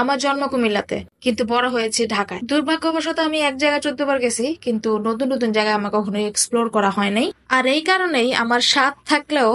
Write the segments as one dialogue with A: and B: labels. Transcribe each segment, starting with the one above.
A: আমার জন্ম কুমিল্লাতে, কিন্তু বড় হয়েছে ঢাকায়। দুর্ভাগ্যবশত আমি এক জায়গায় 14 বার গেছি, কিন্তু নতুন নতুন জায়গায় আমার কখনো এক্সপ্লোর করা হয় নাই। আর এই কারণেই আমার স্বাদ থাকলেও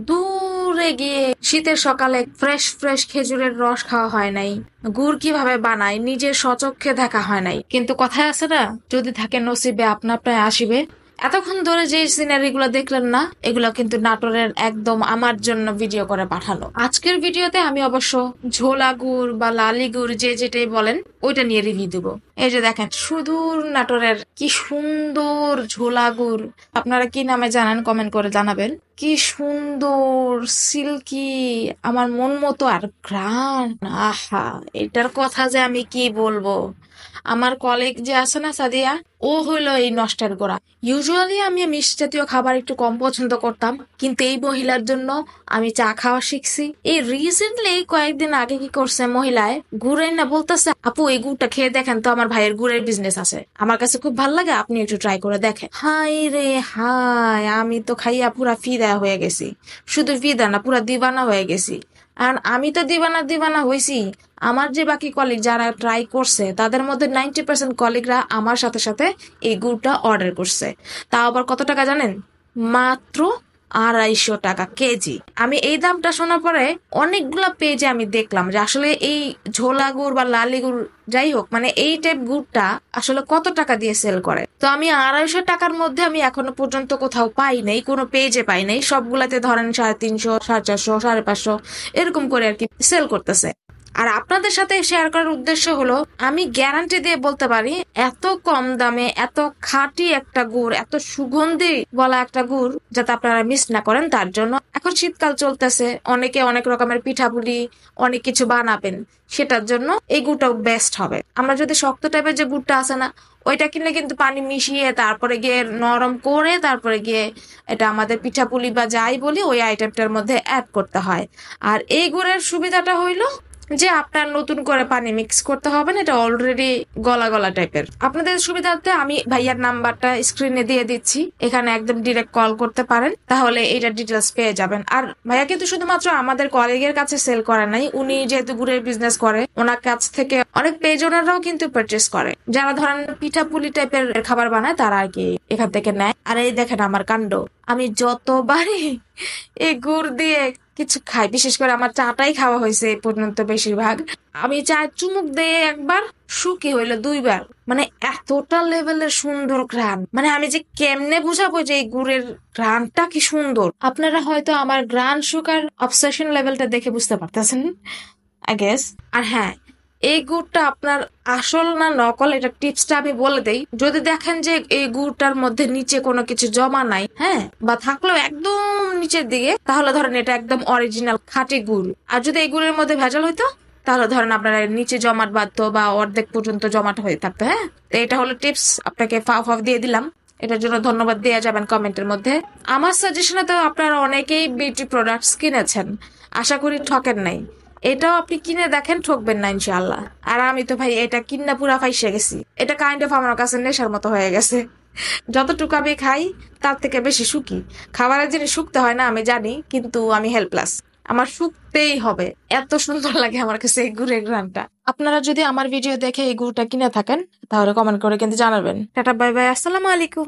A: দূরে গিয়ে শীতের সকালে ফ্রেশ ফ্রেশ খেজুরের রস খাওয়া হয় নাই, গুড় কিভাবে বানায় নিজের স্বচক্ষে দেখা হয় নাই। কিন্তু কথায় আছে না, যদি থাকে নসিবে আপনা আপনায় আসিবে। এতক্ষণ ধরে যে সিনারি গুলো দেখলেন না, এগুলো কিন্তু নাটোরের একদম আমার জন্য ভিডিও করে পাঠানো। আজকের ভিডিওতে আমি অবশ্য ঝোলা গুড় বা লালি গুড় যে যেটাই বলেন ওইটা নিয়ে রিভিউ দেবো। এই যে দেখেন সুদূর নাটোরের কি সুন্দর ঝোলা গুড়। আপনারা কি নামে জানেন কমেন্ট করে জানাবেন। কি সুন্দর সিল্কি, আমার মন মতো। আর ঘ্রাণ, আহা, এটার কথা যে আমি কি বলবো। আমার কলিগ যে আছে না সাদিয়া, ও হইলো এই নষ্টের গোড়া। ইউজুয়ালি আমি মিষ্টি জাতীয় খাবার একটু কম পছন্দ করতাম, কিন্তু এই মহিলার জন্য আমি চা খাওয়া শিখছি। এই রিসেন্টলি কয়েকদিন আগে কি করছে মহিলায়, গুড়ের না বলতেছে, আপু এই গুড়টা খেয়ে দেখেন তো, আমার ভাইয়ের গুড়ের বিজনেস আছে, আমার কাছে খুব ভালো লাগে, আপনি একটু ট্রাই করে দেখেন। হাই রে হাই, আমি তো খাইয়া পুরা ফিদা হয়ে গেছি। শুধু ফিদা না, পুরা দিবানা হয়ে গেছি। আর আমি তো দিবানা দিবানা হয়েছি। আমার যে বাকি কলিগ যারা ট্রাই করছে তাদের মধ্যে 90% কলিগরা আমার সাথে সাথে এই গুড়টা অর্ডার করছে। তাও আবার কত টাকা জানেন? মাত্র 250 টাকা কেজি। আমি এই দামটা শোনার পরে অনেকগুলা পেজে আমি দেখলাম যে আসলে এই ঝোলা গুড় বা লালি গুড় যাই হোক, মানে এই টাইপ গুড়টা আসলে কত টাকা দিয়ে সেল করে। তো আমি 250 টাকার মধ্যে আমি এখনো পর্যন্ত কোথাও পাই নাই, কোনো পেজে পাই নাই। সবগুলাতে ধরেন 350, 450, 550 এরকম করে আর কি সেল করতেছে। আর আপনাদের সাথে শেয়ার করার উদ্দেশ্য হলো, আমি গ্যারান্টি দিয়ে বলতে পারি এত কম দামে এত খাঁটি একটা গুড়, এত সুগন্ধি বলা একটা গুড় যাতে আপনারা মিস না করেন। তার জন্য এখন শীতকাল চলতেছে, অনেকে অনেক রকমের পিঠাপুলি অনেক কিছু বানাবেন, সেটার জন্য এই গুড়টা বেস্ট হবে। আমরা যদি শক্ত টাইপের যে গুড়টা আছে না, ওইটা কিনলে কিন্তু পানি মিশিয়ে তারপরে গিয়ে নরম করে তারপরে গিয়ে এটা আমাদের পিঠাপুলি বা যাই বলি ওই আইটেমটার মধ্যে অ্যাড করতে হয়। আর এই গুড়ের সুবিধাটা হইলো যে আপনার নতুন করে পানি মিক্স করতে হবে না, এটা অলরেডি গলা গলা টাইপের। আপনাদের সুবিধার্থে আমি ভাইয়ার নাম্বারটা স্ক্রিনে দিয়ে দিচ্ছি, এখানে একদম ডিরেক্ট কল করতে পারেন, তাহলে এইটার ডিটেলস পেয়ে যাবেন। আর ভাইয়া কিন্তু শুধুমাত্র আমাদের কলিগের কাছে সেল করে নাই, উনি যেহেতু গুড়ের বিজনেস করে ওনার কাছ থেকে অনেক পেজ ওনারাও কিন্তু পারচেস করে, যারা ধরেন পিঠাপুলি টাইপের খাবার বানায় তারা আর কি এখান থেকে নেয়। আর এই দেখেন আমার কাণ্ড, আমি যতবারই এই গুড় দিয়ে কিছু খাই, বিশেষ করে আমার চাটাই খাওয়া হয়েছে এই পর্যন্ত বেশিরভাগ, আমি চা চুমুক দিয়ে একবার, শুকি হইলো 2বার। মানে এতটা লেভেলের সুন্দর ঘ্রাণ, মানে আমি যে কেমনে বুঝাবো যে এই গুড়ের ঘ্রাণটা কি সুন্দর। আপনারা হয়তো আমার ঘ্রাণ শুকার অবসেশন লেভেলটা দেখে বুঝতে পারতেছেন আই গেস। আর হ্যাঁ, এই গুড়টা আপনার আসল না নকল এটা টিপসটা আমি বলে দেই। যদি দেখেন যে এই গুড়টার মধ্যে নিচে কোনো কিছু জমা নাই, হ্যাঁ, বা থাকলেও একদম নিচের দিকে, তাহলে ধরেন এটা একদম অরিজিনাল খাঁটি গুড়। আর যদি এই গুড়ের মধ্যে ভেজাল হইতো তাহলে ধরেন আপনার নিচে জমাট বাঁধতো বা অর্ধেক পর্যন্ত জমাট হয়ে থাকতো। হ্যাঁ, তো এটা হলো টিপস, আপনাকে ফাও দিয়ে দিলাম, এটার জন্য ধন্যবাদ দেওয়া যাবেন কমেন্টের মধ্যে। আমার সাজেশনে তো আপনারা অনেকেই বিউটি প্রোডাক্টস কিনেছেন, আশা করি ঠকেন নাই। এটাও আপনি কিনে দেখেন, ঠকবেন না ইনশাআল্লাহ। আর আমি তো ভাই এটা কিনা পুরা ফাইসে গেছি, এটা কাইন্ড অফ আমার কাছে নেশার মতো হয়ে গেছে। যতটুকু আমি খাই তার থেকে বেশি শুকি। খাবারের জিনিস শুকতে হয় না আমি জানি, কিন্তু আমি হেল্পলেস, আমার শুকতেই হবে, এত সুন্দর লাগে আমার কাছে এই গুড়ের ঘ্রাণটা। আপনারা যদি আমার ভিডিও দেখে এই গুড়টা কিনে থাকেন তাহলে কমেন্ট করে কিন্তু জানাবেন। টাটা, বাই বাই, আসসালামু আলাইকুম।